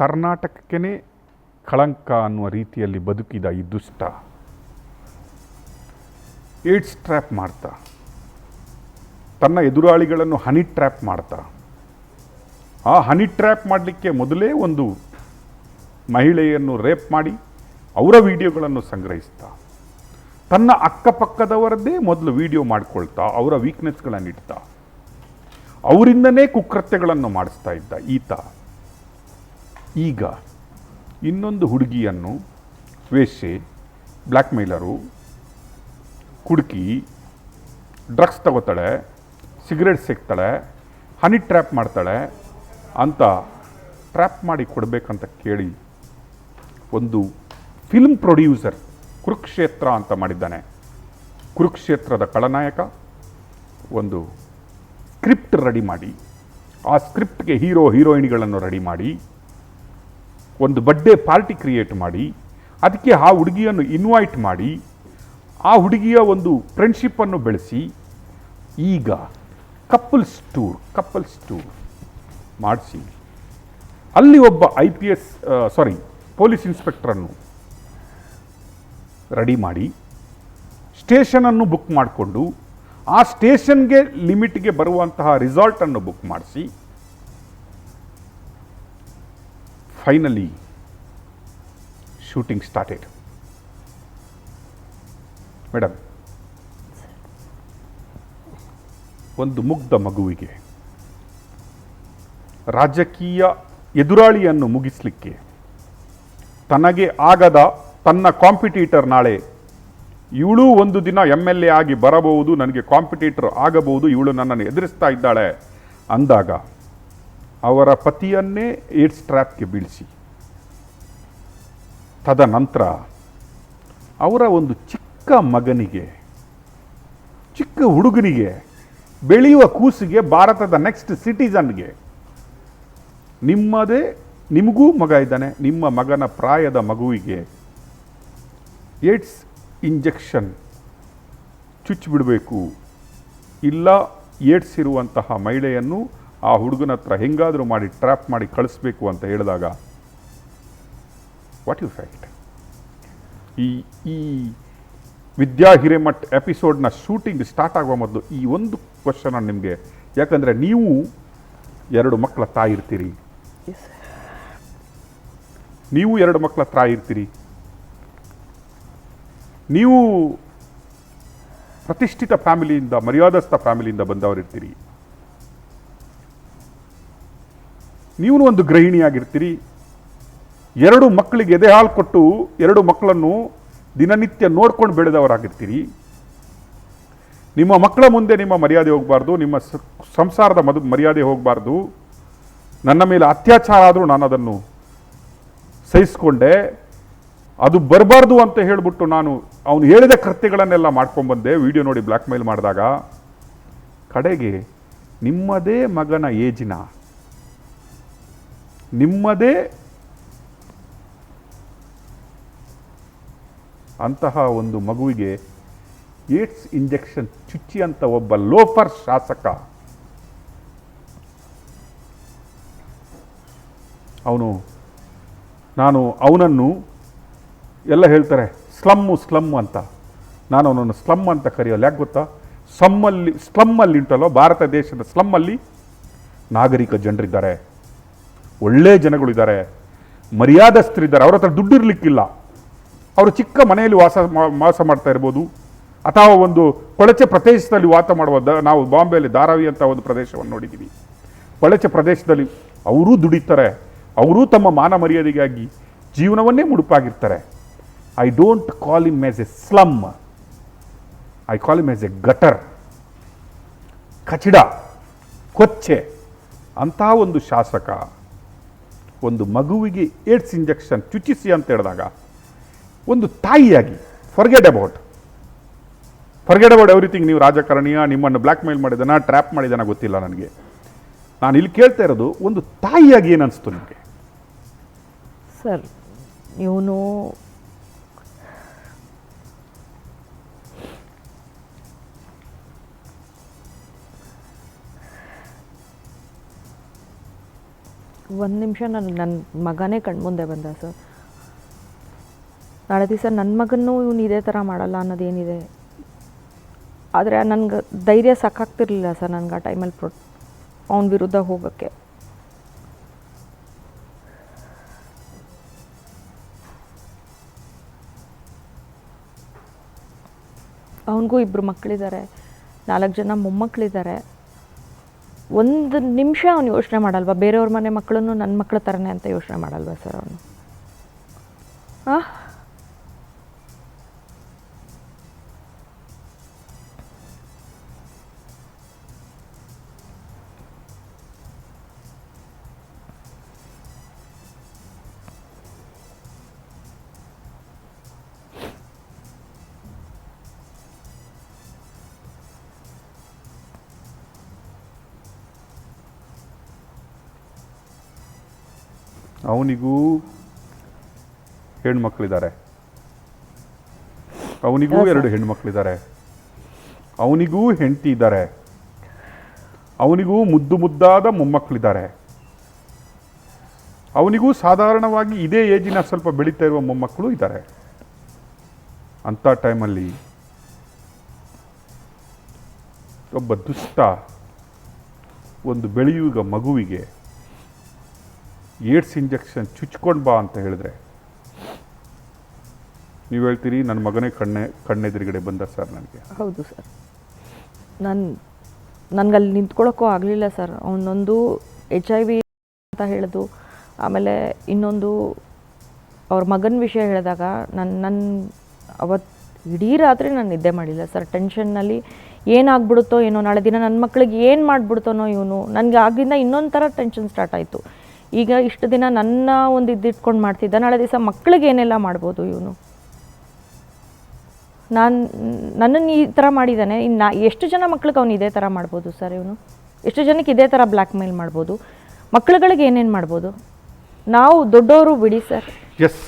ಕರ್ನಾಟಕಕ್ಕೇ ಕಳಂಕ ಅನ್ನುವ ರೀತಿಯಲ್ಲಿ ಬದುಕಿದ ಈ ದುಷ್ಟ ಏಡ್ಸ್ ಟ್ರ್ಯಾಪ್ ಮಾಡ್ತಾ, ತನ್ನ ಎದುರಾಳಿಗಳನ್ನು ಹನಿ ಟ್ರ್ಯಾಪ್ ಮಾಡ್ತಾ, ಆ ಹನಿ ಟ್ರ್ಯಾಪ್ ಮಾಡಲಿಕ್ಕೆ ಮೊದಲೇ ಒಂದು ಮಹಿಳೆಯನ್ನು ರೇಪ್ ಮಾಡಿ ಅವರ ವಿಡಿಯೋಗಳನ್ನು ಸಂಗ್ರಹಿಸ್ತಾ, ತನ್ನ ಅಕ್ಕಪಕ್ಕದವರದ್ದೇ ಮೊದಲು ವಿಡಿಯೋ ಮಾಡಿಕೊಳ್ತಾ ಅವರ ವೀಕ್ನೆಸ್ಗಳನ್ನಿಡ್ತಾ ಅವರಿಂದನೇ ಕುಕೃತ್ಯಗಳನ್ನು ಮಾಡಿಸ್ತಾ ಇದ್ದ ಈತ ಈಗ ಇನ್ನೊಂದು ಹುಡುಗಿಯನ್ನು ವೇಶ್ಯೆ, ಬ್ಲ್ಯಾಕ್ ಮೇಲರು, ಕುಡುಕಿ, ಡ್ರಗ್ಸ್ ತಗೋತಾಳೆ, ಸಿಗರೇಟ್ ಸೇಕ್ತಾಳೆ, ಹನಿ ಟ್ರ್ಯಾಪ್ ಮಾಡ್ತಾಳೆ ಅಂತ ಟ್ರ್ಯಾಪ್ ಮಾಡಿ ಕೊಡಬೇಕಂತ ಕೇಳಿ ಒಂದು ಫಿಲ್ಮ್ ಪ್ರೊಡ್ಯೂಸರ್ ಕುರುಕ್ಷೇತ್ರ ಅಂತ ಮಾಡಿದ್ದಾನೆ. ಕುರುಕ್ಷೇತ್ರದ ಖಳನಾಯಕ ಒಂದು ಸ್ಕ್ರಿಪ್ಟ್ ರೆಡಿ ಮಾಡಿ, ಆ ಸ್ಕ್ರಿಪ್ಟ್ಗೆ ಹೀರೋ ಹೀರೋಯಿನ್ಗಳನ್ನು ರೆಡಿ ಮಾಡಿ, ಒಂದು ಬರ್ಡೇ ಪಾರ್ಟಿ ಕ್ರಿಯೇಟ್ ಮಾಡಿ, ಅದಕ್ಕೆ ಆ ಹುಡುಗಿಯನ್ನು ಇನ್ವೈಟ್ ಮಾಡಿ, ಆ ಹುಡುಗಿಯ ಒಂದು ಫ್ರೆಂಡ್ಶಿಪ್ಪನ್ನು ಬೆಳೆಸಿ ಈಗ ಕಪಲ್ಸ್ ಟೂರ್ ಮಾಡಿಸಿ ಅಲ್ಲಿ ಒಬ್ಬ ಪೊಲೀಸ್ ಇನ್ಸ್ಪೆಕ್ಟ್ರನ್ನು ರೆಡಿ ಮಾಡಿ ಸ್ಟೇಷನನ್ನು ಬುಕ್ ಮಾಡಿಕೊಂಡು ಆ ಸ್ಟೇಷನ್ಗೆ ಲಿಮಿಟ್ಗೆ ಬರುವಂತಹ ರಿಸಾರ್ಟನ್ನು ಬುಕ್ ಮಾಡಿಸಿ ಫೈನಲಿ ಶೂಟಿಂಗ್ ಸ್ಟಾರ್ಟೆಡ್. ಮೇಡಮ್, ಒಂದು ಮುಗ್ಧ ಮಗುವಿಗೆ ರಾಜಕೀಯ ಎದುರಾಳಿಯನ್ನು ಮುಗಿಸಲಿಕ್ಕೆ ತನಗೆ ಆಗದ ತನ್ನ ಕಾಂಪಿಟೀಟರ್ ನಾಳೆ ಇವಳು ಒಂದು ದಿನ MLA ಆಗಿ ಬರಬಹುದು, ನನಗೆ ಕಾಂಪಿಟೀಟರ್ ಆಗಬಹುದು, ಇವಳು ನನ್ನನ್ನು ಎದುರಿಸ್ತಾ ಇದ್ದಾಳೆ ಅಂದಾಗ ಅವರ ಪತಿಯನ್ನೇ ಏಡ್ಸ್ ಟ್ರ್ಯಾಪ್ಗೆ ಬೀಳಿಸಿ ತದನಂತರ ಅವರ ಒಂದು ಚಿಕ್ಕ ಮಗನಿಗೆ, ಚಿಕ್ಕ ಹುಡುಗನಿಗೆ, ಬೆಳೆಯುವ ಕೂಸಿಗೆ, ಭಾರತದ ನೆಕ್ಸ್ಟ್ ಸಿಟಿಸನ್ಗೆ ನಿಮಗೂ ಮಗ ಇದ್ದಾನೆ, ನಿಮ್ಮ ಮಗನ ಪ್ರಾಯದ ಮಗುವಿಗೆ ಏಡ್ಸ್ ಇಂಜೆಕ್ಷನ್ ಚುಚ್ಚಿಬಿಡಬೇಕು, ಇಲ್ಲ ಏಡ್ಸ್ ಇರುವಂತಹ ಮಹಿಳೆಯನ್ನು ಆ ಹುಡುಗನ ಹತ್ರ ಹೆಂಗಾದರೂ ಮಾಡಿ ಟ್ರ್ಯಾಪ್ ಮಾಡಿ ಕಳಿಸ್ಬೇಕು ಅಂತ ಹೇಳಿದಾಗ ವಾಟ್ ಯು ಫೆಲ್ಟ್? ಈ ವಿದ್ಯಾ ಹಿರೇಮಠ್ ಎಪಿಸೋಡ್ನ ಶೂಟಿಂಗ್ ಸ್ಟಾರ್ಟ್ ಆಗುವ ಮೊದಲು ಈ ಒಂದು ಕ್ವಶನ್ ನಿಮಗೆ, ಯಾಕಂದರೆ ನೀವು 2 ಮಕ್ಕಳ ತಾಯಿ ಇರ್ತೀರಿ, ನೀವು 2 ಮಕ್ಕಳ ತಾಯಿ ಇರ್ತೀರಿ, ನೀವು ಪ್ರತಿಷ್ಠಿತ ಫ್ಯಾಮಿಲಿಯಿಂದ, ಮರ್ಯಾದಸ್ಥ ಫ್ಯಾಮಿಲಿಯಿಂದ ಬಂದವರಿರ್ತೀರಿ, ನೀವು ಒಂದು ಗೃಹಿಣಿಯಾಗಿರ್ತೀರಿ, 2 ಮಕ್ಕಳಿಗೆ ಎದೆ ಹಾಲು ಕೊಟ್ಟು 2 ಮಕ್ಕಳನ್ನು ದಿನನಿತ್ಯ ನೋಡ್ಕೊಂಡು ಬೆಳೆದವರಾಗಿರ್ತೀರಿ. ನಿಮ್ಮ ಮಕ್ಕಳ ಮುಂದೆ ನಿಮ್ಮ ಮರ್ಯಾದೆ ಹೋಗಬಾರ್ದು, ನಿಮ್ಮ ಸಂಸಾರದ ಮರ್ಯಾದೆ ಹೋಗಬಾರ್ದು, ನನ್ನ ಮೇಲೆ ಅತ್ಯಾಚಾರ ಆದರೂ ನಾನು ಅದನ್ನು ಸಹಿಸ್ಕೊಂಡೆ, ಅದು ಬರಬಾರ್ದು ಅಂತ ಹೇಳಿಬಿಟ್ಟು ನಾನು ಅವನು ಹೇಳಿದ ಕೃತ್ಯಗಳನ್ನೆಲ್ಲ ಮಾಡ್ಕೊಂಡ್ಬಂದೆ, ವಿಡಿಯೋ ನೋಡಿ ಬ್ಲ್ಯಾಕ್ ಮೇಲ್ ಮಾಡಿದಾಗ ಕಡೆಗೆ ನಿಮ್ಮದೇ ಮಗನ ಏಜಿನ, ನಿಮ್ಮದೇ ಅಂತಹ ಒಂದು ಮಗುವಿಗೆ ಏಡ್ಸ್ ಇಂಜೆಕ್ಷನ್ ಚುಚ್ಚಿ ಅಂತ ಒಬ್ಬ ಲೋಫರ್ ಶಾಸಕ ಅವನನ್ನು ಎಲ್ಲ ಹೇಳ್ತಾರೆ ಸ್ಲಮ್ಮು ಅಂತ, ನಾನು ಅವನನ್ನು ಸ್ಲಮ್ ಅಂತ ಕರೆಯೋಲ್ಲ. ಯಾಕೆ ಗೊತ್ತಾ? ಸ್ಲಮ್ಮಲ್ಲಿ ಉಂಟಲ್ಲೋ, ಭಾರತ ದೇಶದ ಸ್ಲಮ್ಮಲ್ಲಿ ನಾಗರಿಕ ಜನರಿದ್ದಾರೆ, ಒಳ್ಳೆ ಜನಗಳಿದ್ದಾರೆ, ಮರ್ಯಾದಸ್ಥರಿದ್ದಾರೆ, ಅವ್ರ ಹತ್ರ ದುಡ್ಡು ಇರಲಿಕ್ಕಿಲ್ಲ, ಅವರು ಚಿಕ್ಕ ಮನೆಯಲ್ಲಿ ವಾಸ ಮಾಡ್ತಾ ಇರ್ಬೋದು, ಅಥವಾ ಒಂದು ಕೊಳಚೆ ಪ್ರದೇಶದಲ್ಲಿ ವಾಸ ಮಾಡುವ, ನಾವು ಬಾಂಬೆಯಲ್ಲಿ ಧಾರಾವಿ ಅಂತ ಒಂದು ಪ್ರದೇಶವನ್ನು ನೋಡಿದ್ದೀವಿ, ಕೊಳಚೆ ಪ್ರದೇಶದಲ್ಲಿ ಅವರೂ ದುಡಿತಾರೆ, ಅವರೂ ತಮ್ಮ ಮಾನ ಮರ್ಯಾದೆಗಾಗಿ ಜೀವನವನ್ನೇ ಮುಡುಪಾಗಿರ್ತಾರೆ. I don't call him as a slum, I call him as a gutter, ಕಚಡ, ಕೊಚ್ಚೆ. ಅಂತಹ ಒಂದು ಶಾಸಕ ಒಂದು ಮಗುವಿಗೆ ಏಡ್ಸ್ ಇಂಜೆಕ್ಷನ್ ಚುಚ್ಚಿಸಿ ಅಂತ ಹೇಳಿದಾಗ ಒಂದು ತಾಯಿಯಾಗಿ ಫರ್ಗೆಟ್ ಅಬೌಟ್ ಎವ್ರಿಥಿಂಗ್. ನೀವು ರಾಜಕಾರಣಿಯ, ನಿಮ್ಮನ್ನು ಬ್ಲ್ಯಾಕ್ ಮೇಲ್ ಮಾಡಿದಾನ, ಟ್ರ್ಯಾಪ್ ಮಾಡಿದಾನ ಗೊತ್ತಿಲ್ಲ ನನಗೆ. ನಾನು ಇಲ್ಲಿ ಕೇಳ್ತಾ ಇರೋದು, ಒಂದು ತಾಯಿಯಾಗಿ ಏನು ಅನಿಸ್ತು ನಿಮಗೆ? ಸರ್, ಇವನು ಒಂದು ನಿಮಿಷ ನನ್ನ ಮಗನೇ ಕಣ್ಮುಂದೆ ಬಂದ ಸರ್. ನಾಳೆ ದಿವಸ ನನ್ನ ಮಗನೂ ಇವನು ಇದೇ ಥರ ಮಾಡಲ್ಲ ಅನ್ನೋದೇನಿದೆ. ಆದರೆ ನನಗೆ ಧೈರ್ಯ ಸಾಕಾಗ್ತಿರ್ಲಿಲ್ಲ ಸರ್ ನನಗೆ ಆ ಟೈಮಲ್ಲಿ ಅವನ ವಿರುದ್ಧ ಹೋಗೋಕ್ಕೆ. ಅವನಿಗೂ 2 ಮಕ್ಕಳಿದ್ದಾರೆ, 4 ಜನ ಮೊಮ್ಮಕ್ಕಳಿದ್ದಾರೆ. ಒಂದು ನಿಮಿಷ ಅವನು ಯೋಚನೆ ಮಾಡಲ್ವಾ ಬೇರೆಯವ್ರ ಮನೆ ಮಕ್ಕಳನ್ನು ನನ್ನ ಮಕ್ಕಳ ಥರನೇ ಅಂತ ಯೋಚನೆ ಮಾಡಲ್ವಾ ಸರ್ ಅವನು? ಹಾಂ, ಅವನಿಗೂ ಹೆಣ್ಮಕ್ಳಿದ್ದಾರೆ, ಅವನಿಗೂ 2 ಹೆಣ್ಮಕ್ಳಿದ್ದಾರೆ, ಅವನಿಗೂ ಹೆಂಡತಿ ಇದ್ದಾರೆ, ಅವನಿಗೂ ಮುದ್ದಾದ ಮೊಮ್ಮಕ್ಕಳಿದ್ದಾರೆ, ಅವನಿಗೂ ಸಾಧಾರಣವಾಗಿ ಇದೇ ಏಜಿನ ಸ್ವಲ್ಪ ಬೆಳೀತಾ ಇರುವ ಮೊಮ್ಮಕ್ಕಳು ಇದ್ದಾರೆ. ಅಂಥ ಟೈಮಲ್ಲಿ ಒಬ್ಬ ದುಷ್ಟ ಒಂದು ಬೆಳೆಯುವ ಮಗುವಿಗೆ ಏಡ್ಸ್ ಇಂಜೆಕ್ಷನ್ ಚುಚ್ಕೊಂಡು ಬಾ ಅಂತ ಹೇಳಿದ್ರೆ ನೀವು ಹೇಳ್ತೀರಿ ನನ್ನ ಮಗನೇ ಕಣ್ಣೆದುರುಗಡೆ ಬಂದ ಸರ್ ನನಗೆ. ಹೌದು ಸರ್, ನನಗಲ್ಲಿ ನಿಂತ್ಕೊಳ್ಳೋಕ್ಕೂ ಆಗಲಿಲ್ಲ ಸರ್. ಅವನೊಂದು HIV ಅಂತ ಹೇಳೋದು, ಆಮೇಲೆ ಇನ್ನೊಂದು ಅವ್ರ ಮಗನ ವಿಷಯ ಹೇಳಿದಾಗ ನನ್ನ ಅವತ್ತು ಇಡೀ ರಾತ್ರಿ ನಾನು ನಿದ್ದೆ ಮಾಡಿಲ್ಲ ಸರ್. ಟೆನ್ಷನ್ನಲ್ಲಿ ಏನಾಗ್ಬಿಡುತ್ತೋ ಏನೋ, ನಾಳೆ ದಿನ ನನ್ನ ಮಕ್ಕಳಿಗೆ ಏನು ಮಾಡಿಬಿಡ್ತಾನೋ ಇವನು. ನನಗೆ ಆಗಿಂದ ಇನ್ನೊಂದು ಥರ ಟೆನ್ಷನ್ ಸ್ಟಾರ್ಟ್ ಆಯಿತು. ಈಗ ಇಷ್ಟು ದಿನ ನನ್ನ ಒಂದು ಇದ್ದಿಟ್ಕೊಂಡು ಮಾಡ್ತಿದ್ದ, ನಾಳೆ ದಿವಸ ಮಕ್ಕಳಿಗೆ ಏನೆಲ್ಲ ಮಾಡ್ಬೋದು ಇವನು. ನನ್ನನ್ನು ಈ ಥರ ಮಾಡಿದ್ದಾನೆ, ಇನ್ನು ಎಷ್ಟು ಜನ ಮಕ್ಳಿಗೆ ಅವನು ಇದೇ ಥರ ಮಾಡ್ಬೋದು ಸರ್ ಇವನು? ಎಷ್ಟು ಜನಕ್ಕೆ ಇದೇ ಥರ ಬ್ಲ್ಯಾಕ್ ಮೇಲ್ ಮಾಡ್ಬೋದು? ಮಕ್ಳುಗಳಿಗೆ ಏನೇನು ಮಾಡ್ಬೋದು? ನಾವು ದೊಡ್ಡವರು ಬಿಡಿ ಸರ್. ಎಸ್